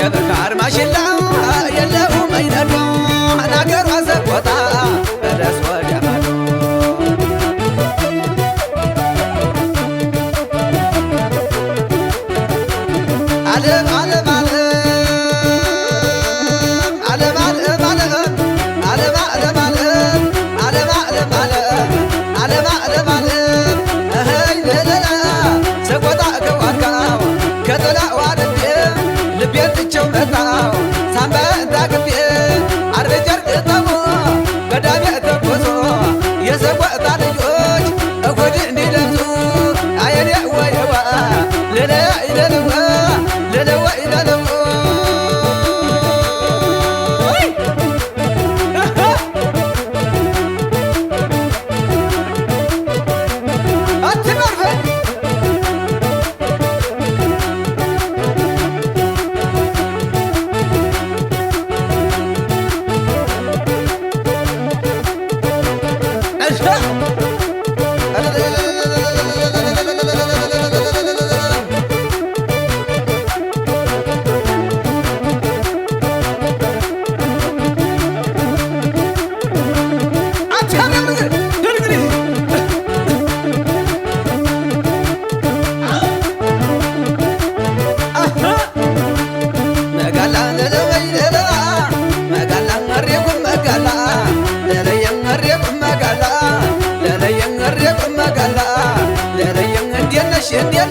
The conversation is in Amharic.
የበካር ማሽላ የለውም አይነዶ ናገሯ ዘቆጣ በደስ ወዲያ ማዶ ዓለም ዓለም ዓለም ዓለም ዓለም ዓለም ዓለም ዓለም ዓለም ዓለም ዓለም ዓለም እህይ ለለላ ሰቆጣ ከዋርካው ከጥላዋ ልቤ ልቤን ትቼው መጣው ሳምባ እንዳግቤ አርቤ ጨርቅ ጠቦ ገዳሜ ተኮሶ የሰቆጣ ልጆች እኮድ እንዲለብሱ አየኔ ወየዋ ለለያ ይለለዋ ለለዋ ይለለዋ እንዴት